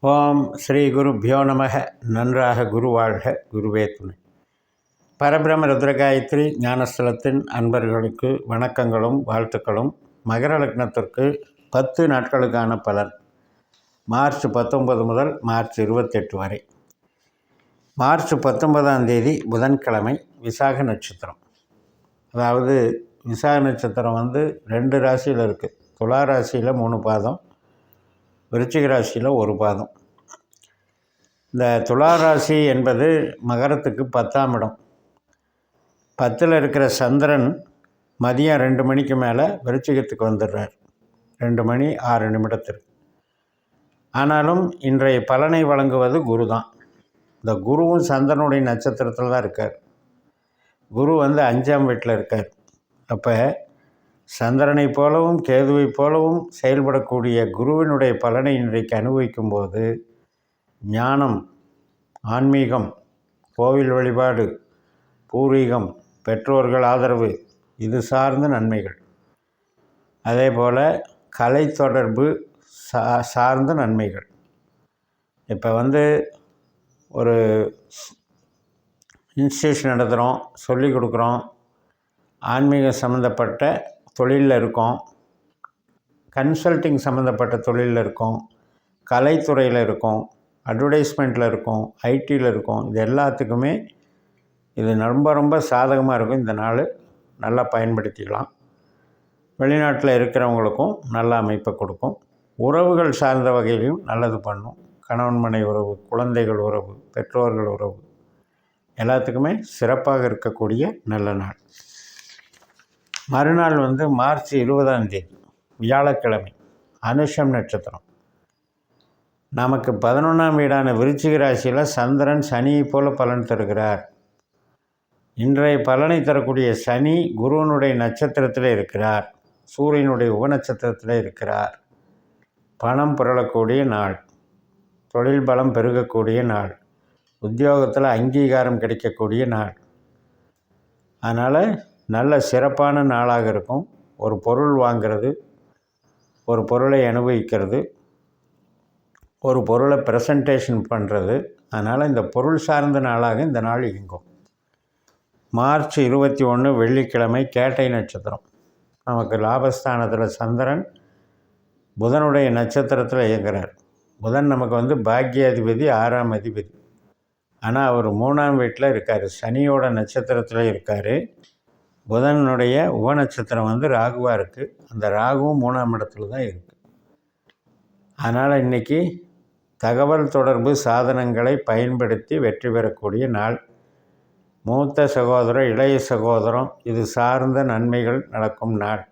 ஓம் ஸ்ரீ குருப்யோ நமக. நன்றாக குரு வாழ்க, குருவே துணை. பரபிரம ருத்ரகாயத்ரி ஞானஸ்தலத்தின் அன்பர்களுக்கு வணக்கங்களும் வாழ்த்துக்களும். மகர லக்னத்திற்கு 10 நாட்களுக்கான பலன் மார்ச் 19 முதல் மார்ச் 28 வரை. மார்ச் 19ஆம் தேதி புதன்கிழமை, விசாக நட்சத்திரம். அதாவது விசாக நட்சத்திரம் 2 ராசியில் இருக்குது. துலா ராசியில் 3 பாதம், விருச்சிக ராசியில் 1 பாதம். இந்த துலா ராசி என்பது மகரத்துக்கு 10ஆம் இடம். 10ல் இருக்கிற சந்திரன் மதியம் 2 மணிக்கு மேலே விருச்சிகத்துக்கு வந்துடுறார், 2 மணி 6 நிமிடத்திற்கு. ஆனாலும் இன்றைய பலனை வழங்குவது குரு தான். இந்த குருவும் சந்திரனுடைய நட்சத்திரத்தில் தான் இருக்கார். குரு 5ஆம் வீட்டில் இருக்கார். அப்போ சந்திரனை போலவும் கேதுவை போலவும் செயல்படக்கூடிய குருவினுடைய பலனை இன்றைக்கு அனுபவிக்கும் போது ஞானம், ஆன்மீகம், கோவில் வழிபாடு, பூர்வீகம், பெற்றோர்கள் ஆதரவு, இது சார்ந்த நன்மைகள். அதே போல் கலை தொடர்பு சார்ந்த நன்மைகள். இப்போ ஒரு இன்ஸ்டியூஷன் நடத்துகிறோம், சொல்லிக் கொடுக்குறோம், ஆன்மீகம் சம்மந்தப்பட்ட தொழிலில் இருக்கோம், கன்சல்டிங் சம்மந்தப்பட்ட தொழிலில் இருக்கோம், கலைத்துறையில் இருக்கோம், அட்வர்டைஸ்மெண்ட்டில் இருக்கோம், ஐடியில் இருக்கோம். இது எல்லாத்துக்குமே இது ரொம்ப சாதகமாக இருக்கும். இந்த நாள் நல்லா பயன்படுத்திக்கலாம். வெளிநாட்டில் இருக்கிறவங்களுக்கும் நல்ல அமைப்பை கொடுக்கும். உறவுகள் சார்ந்த வகையிலையும் நல்லது பண்ணும். கணவன் மனை உறவு, குழந்தைகள் உறவு, பெற்றோர்கள் உறவு, எல்லாத்துக்குமே சிறப்பாக இருக்கக்கூடிய நல்ல நாள். மறுநாள் மார்ச் 20ஆம் தேதி வியாழக்கிழமை, அனுஷம் நட்சத்திரம். நமக்கு 11ஆம் வீடான விருச்சிக ராசியில் சந்திரன் சனியை போல பலன் தருகிறார். இன்றைய பலனை தரக்கூடிய சனி குருவனுடைய நட்சத்திரத்தில் இருக்கிறார், சூரியனுடைய உபநட்சத்திரத்தில் இருக்கிறார். பணம் புரளக்கூடிய நாள், தொழில் பலம் பெருகக்கூடிய நாள், உத்தியோகத்தில் அங்கீகாரம் கிடைக்கக்கூடிய நாள். அதனால் நல்ல சிறப்பான நாளாக இருக்கும். ஒரு பொருள் வாங்கிறது, ஒரு பொருளை அனுபவிக்கிறது, ஒரு பொருளை ப்ரெசன்டேஷன் பண்ணுறது. அதனால் இந்த பொருள் சார்ந்த நாளாக இந்த நாள் இயங்கும். மார்ச் 21 வெள்ளிக்கிழமை, கேட்டை நட்சத்திரம். நமக்கு லாபஸ்தானத்தில் சந்திரன் புதனுடைய நட்சத்திரத்தில் இயங்குகிறார். புதன் நமக்கு பாக்கியாதிபதி, 6ஆம் அதிபதி. ஆனால் அவர் 3ஆம் வீட்டில் இருக்கார், சனியோட நட்சத்திரத்தில் இருக்கார். புதனுடைய உபநட்சத்திரம் ராகுவாக இருக்குது. அந்த ராகுவும் 3ஆம் இடத்துல தான் இருக்குது. அதனால் இன்றைக்கி தகவல் தொடர்பு சாதனங்களை பயன்படுத்தி வெற்றி பெறக்கூடிய நாள். மூத்த சகோதரம், இளைய சகோதரம், இது சார்ந்த நன்மைகள் நடக்கும் நாள்.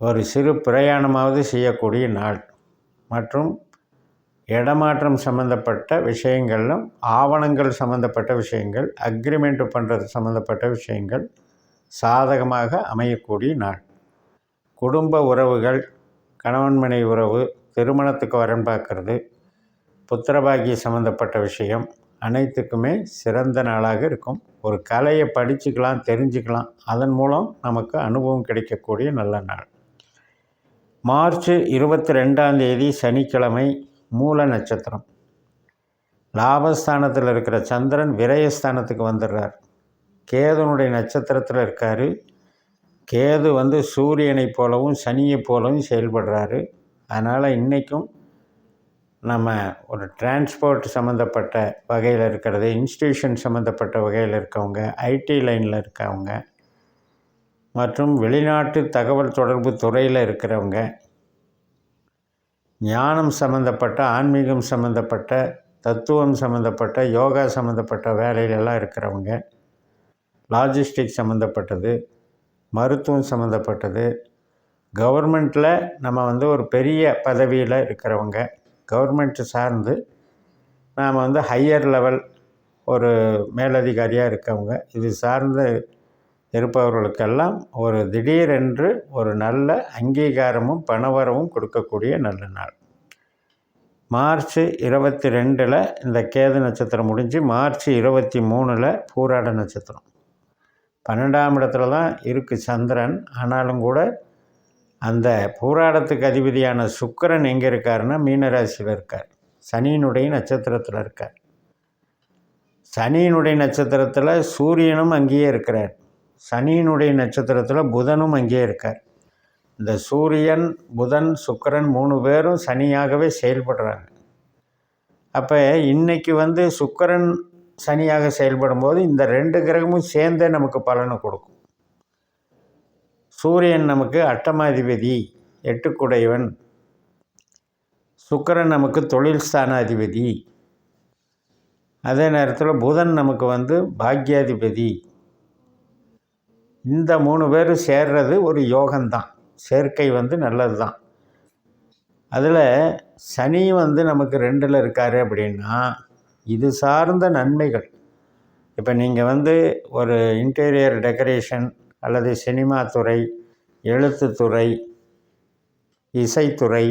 ஒரு சிறு பிரயாணமாவது செய்யக்கூடிய நாள். மற்றும் இடமாற்றம் சம்மந்தப்பட்ட விஷயங்களும், ஆவணங்கள் சம்மந்தப்பட்ட விஷயங்கள், அக்ரிமெண்ட் பண்ணுறது சம்மந்தப்பட்ட விஷயங்கள் சாதகமாக அமையக்கூடிய நாள். குடும்ப உறவுகள், கணவன் மனைவி உறவு, திருமணத்துக்கு வரன் பார்க்கறது, புத்திரபாகிய சம்மந்தப்பட்ட விஷயம் அனைத்துக்குமே சிறந்த நாளாக இருக்கும். ஒரு கலையை படிச்சுக்கலாம், தெரிஞ்சுக்கலாம், அதன் மூலம் நமக்கு அனுபவம் கிடைக்கக்கூடிய நல்ல நாள். மார்ச் 22ஆம் தேதி சனிக்கிழமை, மூல நட்சத்திரம். லாபஸ்தானத்தில் இருக்கிற சந்திரன் விரயஸ்தானத்துக்கு வந்துடுறார். கேதுனுடைய நட்சத்திரத்தில் இருக்கார். கேது சூரியனை போலவும் சனியை போலவும் செயல்படுறாரு. அதனால் இன்றைக்கும் நம்ம ஒரு டிரான்ஸ்போர்ட் சம்மந்தப்பட்ட வகையில் இருக்கிறது, இன்ஸ்டியூஷன் சம்மந்தப்பட்ட வகையில் இருக்கவங்க, ஐடி லைனில் இருக்கவங்க, மற்றும் வெளிநாட்டு தகவல் தொடர்பு துறையில் இருக்கிறவங்க, ஞானம் சம்மந்தப்பட்ட, ஆன்மீகம் சம்மந்தப்பட்ட, தத்துவம் சம்மந்தப்பட்ட, யோகா சம்மந்தப்பட்ட வேலையிலெல்லாம் இருக்கிறவங்க, லாஜிஸ்டிக் சம்மந்தப்பட்டது, மருத்துவம் சம்மந்தப்பட்டது, கவர்மெண்ட்டில் நம்ம ஒரு பெரிய பதவியில் இருக்கிறவங்க, கவர்மெண்ட்டு சார்ந்து நாம் ஹையர் லெவல் ஒரு மேலதிகாரியாக இருக்கவங்க, இது சார்ந்து இருப்பவர்களுக்கெல்லாம் ஒரு திடீரென்று ஒரு நல்ல அங்கீகாரமும் பணவரவும் கொடுக்கக்கூடிய நல்ல நாள். மார்ச் 22 இந்த கேது நட்சத்திரம் முடிஞ்சு மார்ச் 23 பூராட நட்சத்திரம். 12ஆம் இடத்துல தான் இருக்குது சந்திரன். ஆனாலும் கூட அந்த பூராடத்துக்கு அதிபதியான சுக்கிரன் எங்கே இருக்காருன்னா மீனராசியில் இருக்கார். சனியினுடைய நட்சத்திரத்தில் இருக்கார். சனியினுடைய நட்சத்திரத்தில் சூரியனும் அங்கேயே இருக்கிறார். சனியினுடைய நட்சத்திரத்தில் புதனும் அங்கேயே இருக்கார். இந்த சூரியன், புதன், சுக்கிரன் 3 பேரும் சனியாகவே செயல்படுறாங்க. அப்போ இன்றைக்கி சுக்கிரன் சனியாக செயல்படும் போது இந்த 2 கிரகமும் சேர்ந்தே நமக்கு பலனை கொடுக்கும். சூரியன் நமக்கு அட்டமாதிபதி, 8குடையவன். சுக்கிரன் நமக்கு தொழில் ஸ்தானாதிபதி. அதே நேரத்தில் புதன் நமக்கு பாக்யாதிபதி. இந்த 3 பேரும் சேர்றது ஒரு யோகம்தான். சேர்க்கை நல்லது தான். அதில் சனி நமக்கு 2ல் இருக்கார் அப்படின்னா இது சார்ந்த நன்மைகள். இப்போ நீங்கள் ஒரு இன்டீரியர் டெக்கரேஷன் அல்லது சினிமா துறை, எழுத்துத்துறை, இசைத்துறை,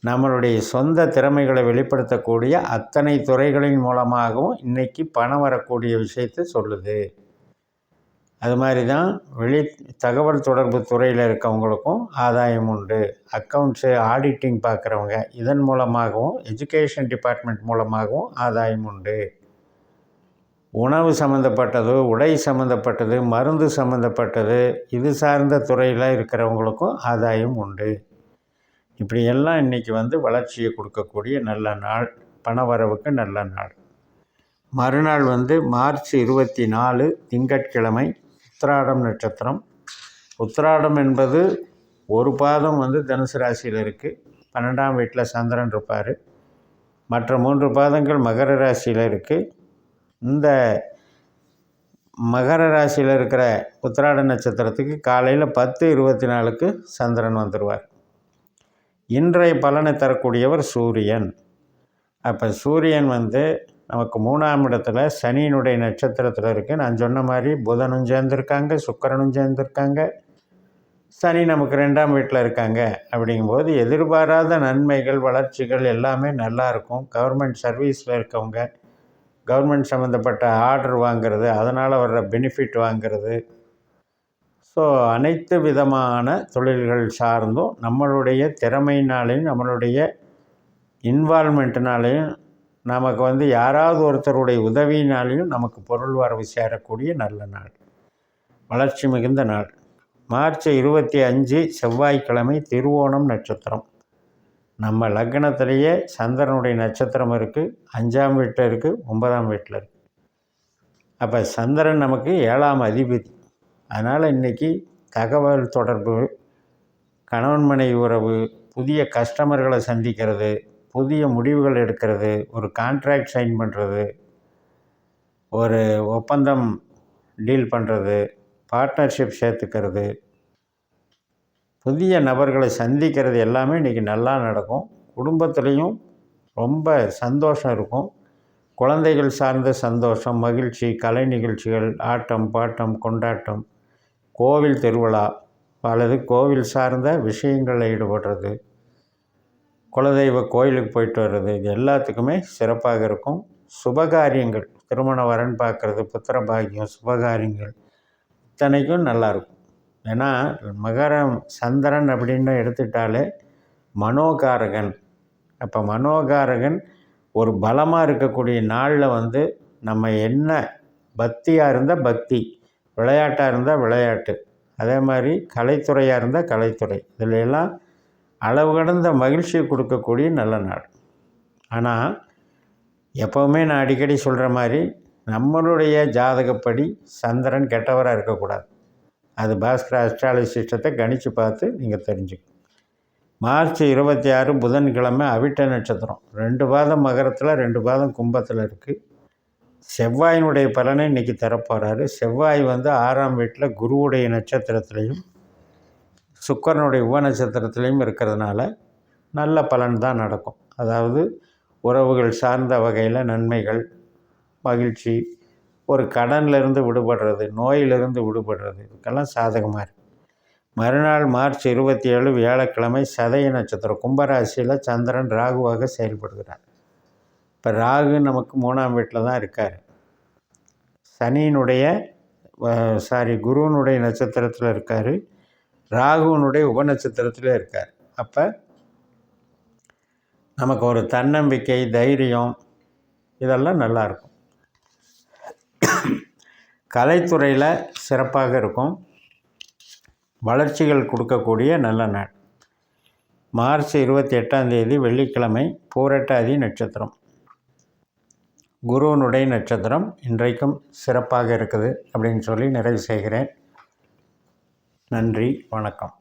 நம்மளுடைய சொந்த திறமைகளை வெளிப்படுத்தக்கூடிய அத்தனை துறைகளின் மூலமாகவும் இன்றைக்கி பணம் வரக்கூடிய விஷயத்தை சொல்லுது. அது மாதிரி தான் தகவல் தொடர்பு துறையில் இருக்கவங்களுக்கும் ஆதாயம் உண்டு. அக்கௌண்ட்ஸு, ஆடிட்டிங் பார்க்குறவங்க இதன் மூலமாகவும், எஜுகேஷன் டிபார்ட்மெண்ட் மூலமாகவும் ஆதாயம் உண்டு. உணவு சம்மந்தப்பட்டது, உடை சம்மந்தப்பட்டது, மருந்து சம்மந்தப்பட்டது, இது சார்ந்த துறையில் இருக்கிறவங்களுக்கும் ஆதாயம் உண்டு. இப்படியெல்லாம் இன்றைக்கி வளர்ச்சியை கொடுக்கக்கூடிய நல்ல நாள், பணவரவுக்கு நல்ல நாள். மறுநாள் மார்ச் 24 திங்கட்கிழமை, உத்திராடம் நட்சத்திரம். உத்திராடம் என்பது ஒரு பாதம் தனுசு ராசியில் இருக்குது. 12ஆம் வீட்டில் சந்திரன் இருப்பார். மற்ற 3 பாதங்கள் மகர ராசியில் இருக்குது. இந்த மகர ராசியில் இருக்கிற உத்திராட நட்சத்திரத்துக்கு காலையில் 10:24க்கு சந்திரன் வந்துடுவார். இன்றைய பலனை தரக்கூடியவர் சூரியன். அப்போ சூரியன் நமக்கு 3ஆம் இடத்துல சனியினுடைய நட்சத்திரத்தில் இருக்குது. நான் சொன்ன மாதிரி புதனும் சேர்ந்துருக்காங்க, சுக்கிரனும் சேர்ந்துருக்காங்க, சனி நமக்கு 2ஆம் வீட்டில் இருக்காங்க. அப்படிங்கும்போது எதிர்பாராத நன்மைகள், வளர்ச்சிகள் எல்லாமே நல்லாயிருக்கும். கவர்மெண்ட் சர்வீஸில் இருக்கவங்க, கவர்மெண்ட் சம்மந்தப்பட்ட ஆர்டர் வாங்கிறது, அதனால் வர்ற பெனிஃபிட் வாங்கிறது, ஸோ அனைத்து விதமான தொழில்கள் சார்ந்தும் நம்மளுடைய திறமையினாலேயும் நம்மளுடைய இன்வால்மெண்ட்னாலேயும் நமக்கு யாராவது ஒருத்தருடைய உதவியினாலேயும் நமக்கு பொருள் வரவு சேரக்கூடிய நல்ல நாள், வளர்ச்சி மிகுந்த நாள். மார்ச் 25 செவ்வாய்க்கிழமை, திருவோணம் நட்சத்திரம். நம்ம லக்னத்திலேயே சந்திரனுடைய நட்சத்திரம் இருக்குது. 5ஆம் வீட்டில் இருக்குது, 9ஆம் வீட்டில் இருக்குது. அப்போ சந்திரன் நமக்கு 7ஆம் அதிபதி. அதனால் இன்றைக்கி தகவல் தொடர்பு, கணவன் மனைவி உறவு, புதிய கஸ்டமர்களை சந்திக்கிறது, புதிய முடிவுகள் எடுக்கிறது, ஒரு கான்ட்ராக்ட் சைன் பண்ணுறது, ஒரு ஒப்பந்தம் டீல் பண்ணுறது, பார்ட்னர்ஷிப் சேர்த்துக்கிறது, புதிய நபர்களை சந்திக்கிறது எல்லாமே இன்றைக்கி நல்லா நடக்கும். குடும்பத்துலேயும் ரொம்ப சந்தோஷம் இருக்கும். குழந்தைகள் சார்ந்த சந்தோஷம், மகிழ்ச்சி, கலை நிகழ்ச்சிகள், ஆட்டம் பாட்டம் கொண்டாட்டம், கோவில் திருவிழா அல்லது கோவில் சார்ந்த விஷயங்களில் ஈடுபடுறது, குலதெய்வ கோயிலுக்கு போயிட்டு வர்றது, இது எல்லாத்துக்குமே சிறப்பாக இருக்கும். சுபகாரியங்கள், திருமண வரன் பார்க்குறது, புத்திர பாக்கியம், சுபகாரியங்கள் இத்தனைக்கும் நல்லாயிருக்கும். ஏன்னா மகரம் சந்திரன் அப்படின்னு எடுத்துட்டாலே மனோகாரகன். அப்போ மனோகாரகன் ஒரு பலமாக இருக்கக்கூடிய நாளில் நம்ம என்ன பக்தியாக இருந்தால் பக்தி, விளையாட்டாக இருந்தால் விளையாட்டு, அதே மாதிரி கலைத்துறையாக இருந்தால் கலைத்துறை, இதில் எல்லாம் அளவு கடந்த மகிழ்ச்சியை கொடுக்கக்கூடிய நல்ல நாள். ஆனால் எப்போவுமே நான் அடிக்கடி சொல்கிற மாதிரி நம்மளுடைய ஜாதகப்படி சந்திரன் கெட்டவராக இருக்கக்கூடாது. அது பாஸ்கர அஸ்ட்ராலஜி சிஸ்டத்தை கணித்து பார்த்து நீங்கள் தெரிஞ்சுக்கணும். மார்ச் 26 புதன்கிழமை, அவிட்ட நட்சத்திரம். 2 பாதம் மகரத்தில், 2 பாதம் கும்பத்தில் இருக்குது. செவ்வாயினுடைய பலனை இன்றைக்கி தரப்போகிறாரு. செவ்வாய் 6ஆம் வீட்டில் குருவுடைய நட்சத்திரத்திலையும் சுக்கிரனுடைய உப நட்சத்திரத்திலையும் இருக்கிறதுனால நல்ல பலன் தான் நடக்கும். அதாவது உறவுகள் சார்ந்த வகையில் நன்மைகள், மகிழ்ச்சி, ஒரு கடனிலிருந்து விடுபடுறது, நோயிலிருந்து விடுபடுறது, இதுக்கெல்லாம் சாதகமாக இருக்குது. மறுநாள் மார்ச் 27 வியாழக்கிழமை, சதய நட்சத்திரம். கும்பராசியில் சந்திரன் ராகுவாக செயல்படுகிறார். இப்போ ராகு நமக்கு 3ஆம் வீட்டில் தான் இருக்கார். சனியினுடைய குருவினுடைய நட்சத்திரத்தில் இருக்கார். ராகுனுடைய உபநட்சத்திரத்தில் இருக்கார். அப்போ நமக்கு ஒரு தன்னம்பிக்கை, தைரியம் இதெல்லாம் நல்லாயிருக்கும். கலைத்துறையில் சிறப்பாக இருக்கும். வளர்ச்சிகள் கொடுக்கக்கூடிய நல்ல நாள். மார்ச் 28 வெள்ளிக்கிழமை, பூரட்டாதி நட்சத்திரம், குருவனுடைய நட்சத்திரம். இன்றைக்கும் சிறப்பாக இருக்குது அப்படின்னு சொல்லி நிறைவு செய்கிறேன். நன்றி, வணக்கம்.